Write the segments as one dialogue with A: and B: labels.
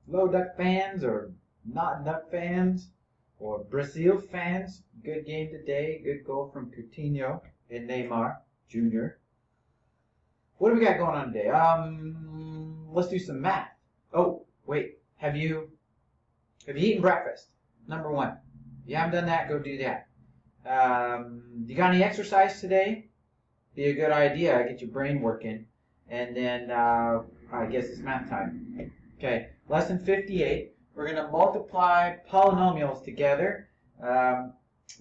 A: Low Duck fans or not Duck fans or Brazil fans, good game today. Good goal from Coutinho and Neymar Jr. What do we got going on today? Let's do some math. Oh, wait. Have you eaten breakfast? Number one. If you haven't done that, go do that. You got any exercise today? Be a good idea. Get your brain working. And then I guess it's math time. Okay, lesson 58. We're going to multiply polynomials together.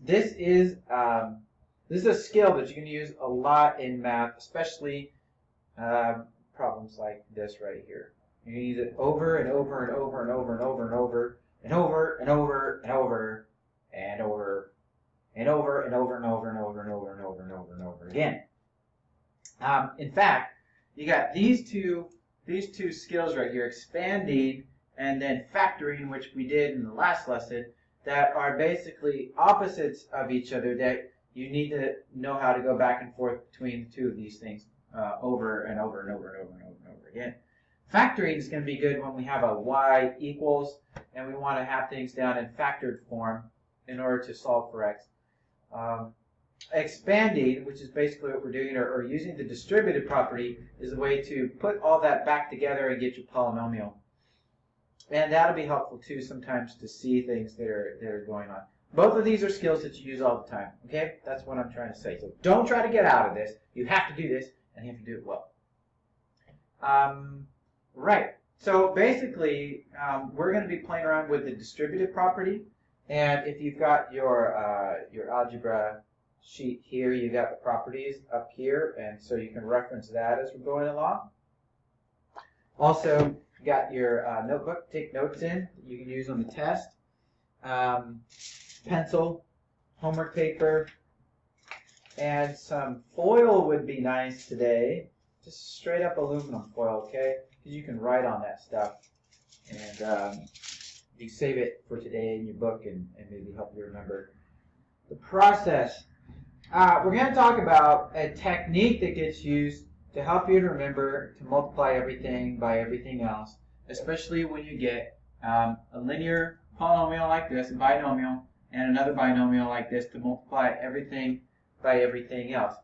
A: This is a skill that you can use a lot in math, especially problems like this right here. You can use it over and over and over and over and over and over and over and over and over and over and over and over and over and over and over and over and over and over again. In fact, you got these two skills right here, expanding and then factoring, which we did in the last lesson, that are basically opposites of each other that you need to know how to go back and forth between the two of these things over and over and over and over and over and over again. Factoring is going to be good when we have a y equals and we want to have things down in factored form in order to solve for x. Expanding, which is basically what we're doing, or using the distributive property, is a way to put all that back together and get your polynomial. And that'll be helpful too sometimes to see things that are going on. Both of these are skills that you use all the time. Okay, that's what I'm trying to say. So don't try to get out of this. You have to do this, and you have to do it well. Right. So basically, we're going to be playing around with the distributive property. And if you've got your algebra sheet here, you got the properties up here, and so you can reference that as we're going along. Also, you got your notebook, take notes in that you can use on the test. Pencil, homework paper, and some foil would be nice today. Just straight up aluminum foil, okay? Because you can write on that stuff, and you save it for today in your book and maybe help you remember the process. We're going to talk about a technique that gets used to help you to remember to multiply everything by everything else, especially when you get a linear polynomial like this, a binomial, and another binomial like this to multiply everything by everything else.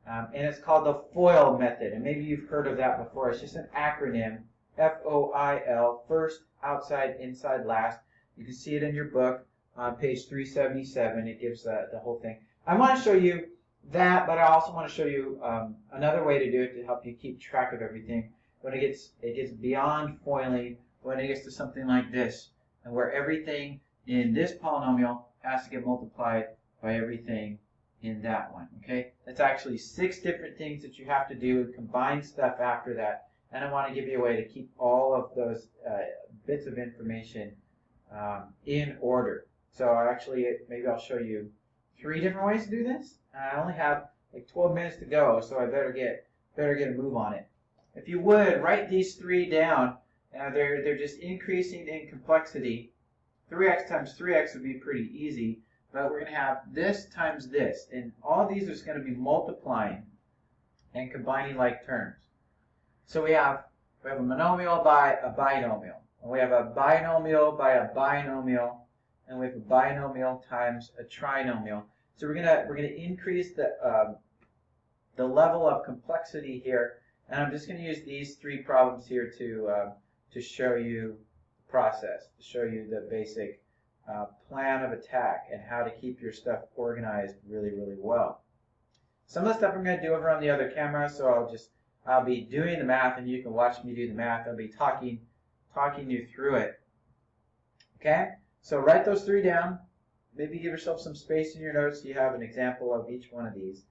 A: And it's called the FOIL method, and maybe you've heard of that before. It's just an acronym, FOIL, first, outside, inside, last. You can see it in your book on page 377. It gives the whole thing. I want to show you that, but I also want to show you another way to do it to help you keep track of everything when it gets beyond foiling, when it gets to something like this, and where everything in this polynomial has to get multiplied by everything in that one. Okay, that's actually 6 different things that you have to do and combine stuff after that. And I want to give you a way to keep all of those bits of information in order. So actually, maybe I'll show you 3 different ways to do this. I only have like 12 minutes to go, so I better get a move on it. If you would, write these 3 down. They're just increasing in complexity. 3x times 3x would be pretty easy, but we're going to have this times this, and all these are going to be multiplying and combining like terms. So we have a monomial by a binomial, and we have a binomial by a binomial, and we have a binomial times a trinomial. So we're gonna increase the level of complexity here, and I'm just going to use these 3 problems here to show you the process, to show you the basic plan of attack and how to keep your stuff organized really, really well. Some of the stuff I'm going to do over on the other camera, so I'll be doing the math, and you can watch me do the math. I'll be talking you through it. Okay, so write those 3 down. Maybe give yourself some space in your notes so you have an example of each one of these.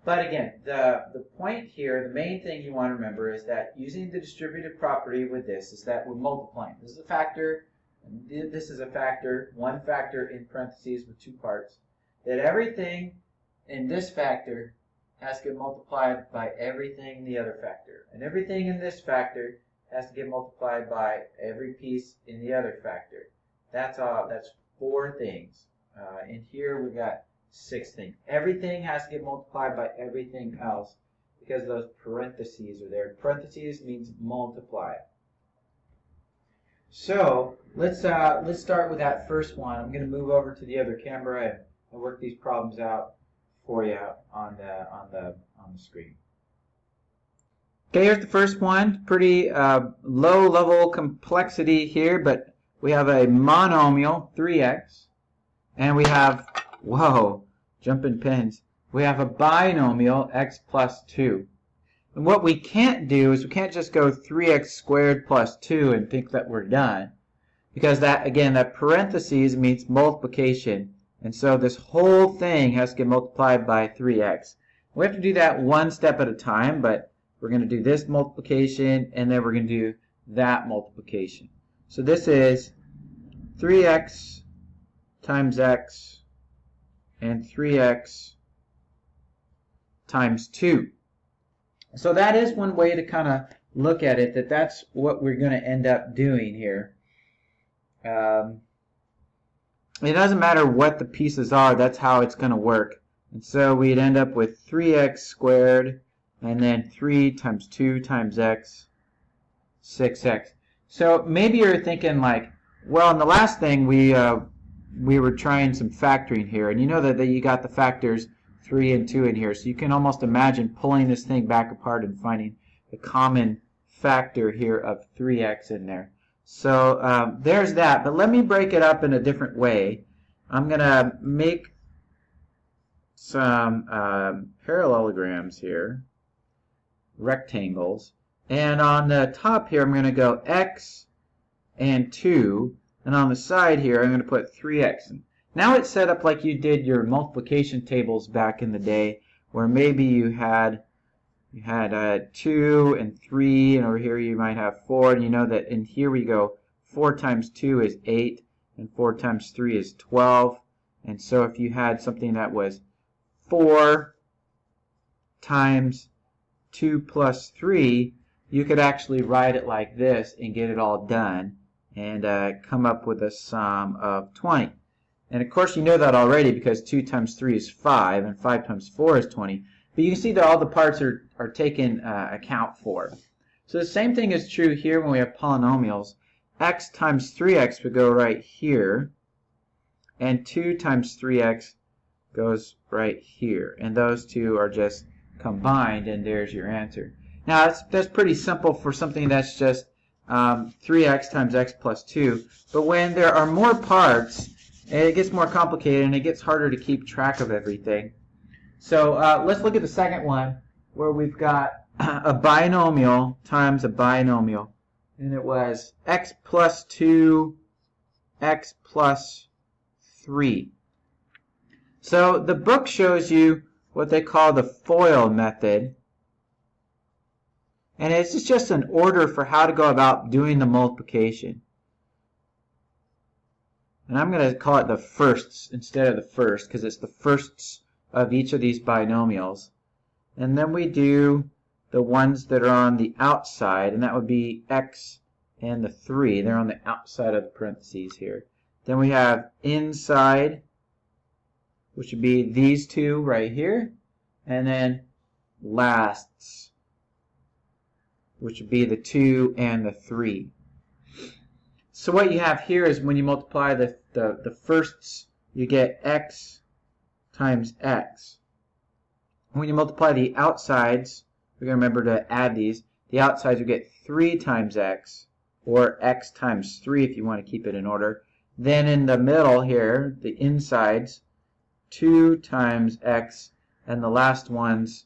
A: But again, the point here, the main thing you want to remember is that using the distributive property with this is that we're multiplying. This is a factor, and this is a factor, one factor in parentheses with 2 parts. That everything in this factor has to get multiplied by everything in the other factor. And everything in this factor has to get multiplied by every piece in the other factor. That's 4 things. And here we've got 6 things. Everything has to get multiplied by everything else because those parentheses are there. Parentheses means multiply. So let's start with that first one. I'm going to move over to the other camera and work these problems out for you on the screen. Okay, here's the first one. Pretty low level complexity here, but we have a monomial 3x, and we have, whoa, jumping pins. We have a binomial x plus 2. And what we can't do is we can't just go 3x squared plus 2 and think that we're done. Because that, again, that parentheses means multiplication. And so this whole thing has to get multiplied by 3x. We have to do that one step at a time, but we're going to do this multiplication, and then we're going to do that multiplication. So this is 3x times x and 3x times 2. So that is one way to kind of look at it, that's what we're going to end up doing here. It doesn't matter what the pieces are, that's how it's going to work. And so we'd end up with 3x squared, and then 3 times 2 times x, 6x. So maybe you're thinking like, well, in the last thing we were trying some factoring here, and you know that you got the factors 3 and 2 in here, so you can almost imagine pulling this thing back apart and finding the common factor here of 3x in there. So there's that, but let me break it up in a different way. I'm going to make some parallelograms here, rectangles, and on the top here I'm going to go x and 2, and on the side here I'm going to put 3x. Now it's set up like you did your multiplication tables back in the day, where maybe you had 2 and 3, and over here you might have 4, and you know that in here we go 4 times 2 is 8, and 4 times 3 is 12. And so if you had something that was 4 times 2 plus 3, you could actually write it like this and get it all done and come up with a sum of 20. And of course you know that already because 2 times 3 is 5 and 5 times 4 is 20. But you can see that all the parts are taken account for. So the same thing is true here when we have polynomials. X times 3x would go right here, and 2 times 3x goes right here. And those two are just combined, and there's your answer. Now that's pretty simple for something that's just 3x times x plus 2. But when there are more parts, it gets more complicated and it gets harder to keep track of everything. So let's look at the second one, where we've got a binomial times a binomial. And it was x plus 2, x plus 3. So the book shows you what they call the FOIL method. And it's just an order for how to go about doing the multiplication. And I'm going to call it the firsts instead of the first, because it's the firsts of each of these binomials. And then we do the ones that are on the outside, and that would be x and the 3. They're on the outside of the parentheses here. Then we have inside, which would be these two right here. And then lasts, which would be the 2 and the 3. So what you have here is when you multiply the firsts, you get x times x. When you multiply the outsides, we're going to remember to add these. The outsides, you get 3 times x, or x times 3 if you want to keep it in order. Then in the middle here, the insides, 2 times x, and the last ones,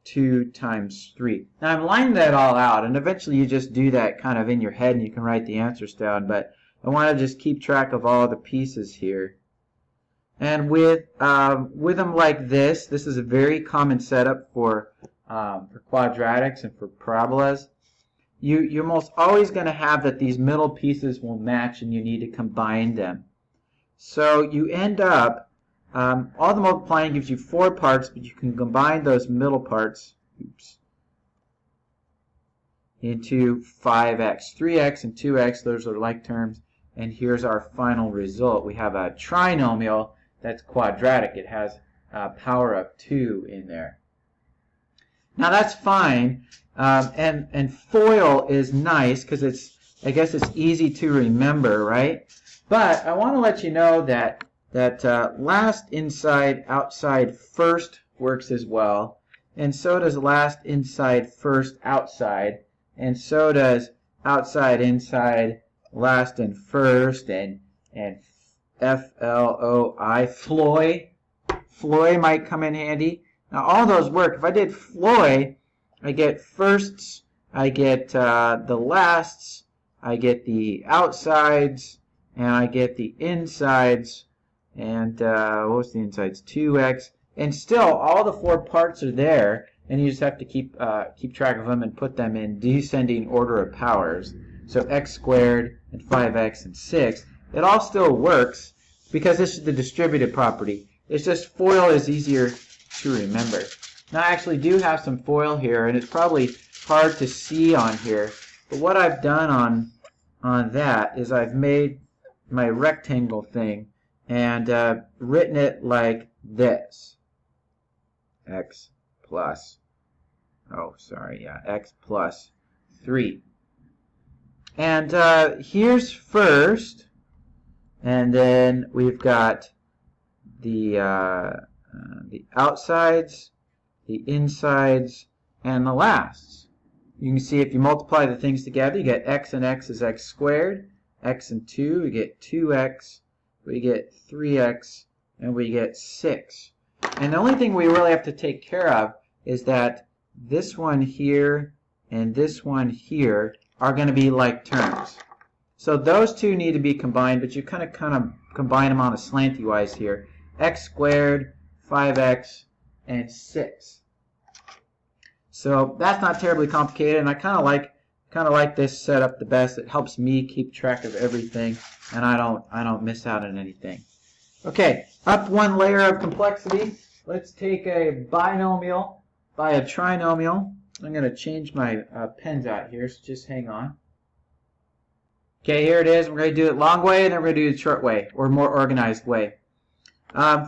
A: 2 times 3. Now I'm lining that all out, and eventually you just do that kind of in your head and you can write the answers down, but I want to just keep track of all the pieces here. And with them like this is a very common setup for quadratics and for parabolas. You're almost always going to have that these middle pieces will match and you need to combine them. So you end up, all the multiplying gives you 4 parts, but you can combine those middle parts into 5x. 3x and 2x, those are like terms. And here's our final result. We have a trinomial that's quadratic. It has power of 2 in there. Now that's fine. And FOIL is nice because it's I guess it's easy to remember, right? But I want to let you know that last inside outside first works as well, and so does last inside first outside, and so does outside inside last and first, and FLOI, Floy might come in handy. Now all those work. If I did Floy, I get firsts, I get the lasts, I get the outsides, and I get the insides, and what's the insides? 2x, and still all the four parts are there, and you just have to keep track of them and put them in descending order of powers. So x squared and 5x and 6. It all still works because this is the distributive property. It's just FOIL is easier to remember. Now I actually do have some FOIL here, and it's probably hard to see on here, but what I've done on that is I've made my rectangle thing and written it like this. X plus, x plus 3. And here's first, and then we've got the outsides, the insides, and the lasts. You can see if you multiply the things together, you get x and x is x squared, x and 2, we get 2x, we get 3x, and we get 6. And the only thing we really have to take care of is that this one here and this one here are going to be like terms. So those two need to be combined, but you kind of combine them on a slanty wise here. X squared, 5x, and 6. So that's not terribly complicated, and I kind of like this setup the best. It helps me keep track of everything, and I don't miss out on anything. Okay, up one layer of complexity. Let's take a binomial by a trinomial. I'm going to change my pens out here, so just hang on. Okay, here it is. We're going to do it long way, and then we're going to do it short way, or more organized way.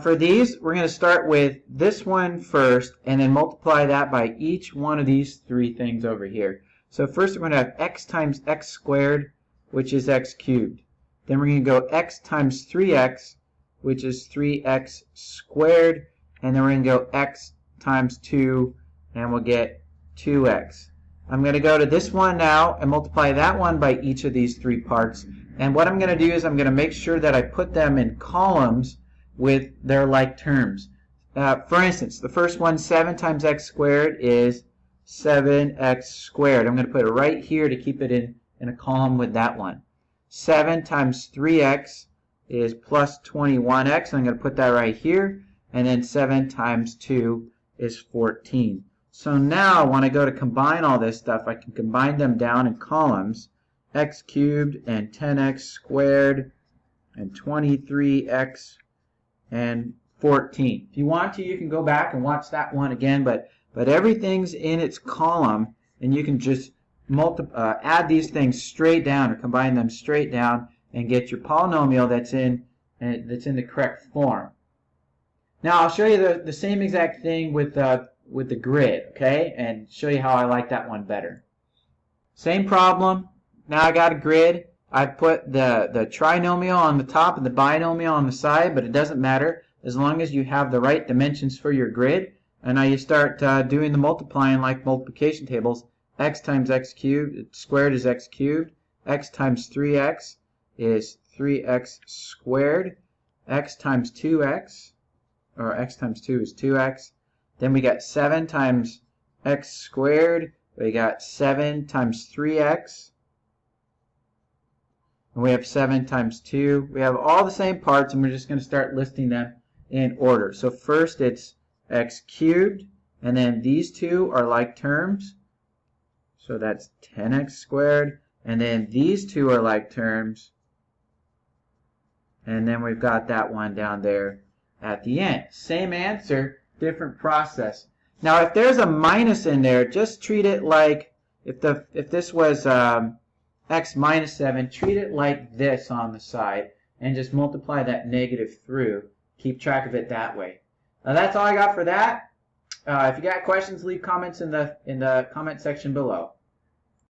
A: For these, we're going to start with this one first, and then multiply that by each one of these three things over here. So first we're going to have x times x squared, which is x cubed. Then we're going to go x times 3x, which is 3x squared. And then we're going to go x times 2, and we'll get 2x. I'm going to go to this one now and multiply that one by each of these three parts. And what I'm going to do is I'm going to make sure that I put them in columns with their like terms. For instance, the first one, 7 times x squared, is 7x squared. I'm going to put it right here to keep it in a column with that one. 7 times 3x is plus 21x. I'm going to put that right here. And then 7 times 2 is 14. So now when I go to combine all this stuff, I can combine them down in columns. X cubed and 10x squared and 23x and 14. If you want to, you can go back and watch that one again, but everything's in its column, and you can just add these things straight down or combine them straight down and get your polynomial that's in the correct form. Now I'll show you the same exact thing with the grid, okay, and show you how I like that one better. Same problem. Now I got a grid. I put the trinomial on the top and the binomial on the side, but it doesn't matter as long as you have the right dimensions for your grid. And now you start doing the multiplying like multiplication tables. X times x cubed squared is x cubed. X times 3x is 3x squared. X times 2x, or x times 2 is 2x. Then we got 7 times x squared. We got 7 times 3x. And we have 7 times 2. We have all the same parts, and we're just going to start listing them in order. So first it's x cubed, and then these two are like terms. So that's 10x squared. And then these two are like terms. And then we've got that one down there at the end. Same answer, different process. Now if there's a minus in there, just treat it like, if this was x minus 7, treat it like this on the side and just multiply that negative through. Keep track of it that way. Now that's all I got for that. If you got questions, leave comments in the comment section below.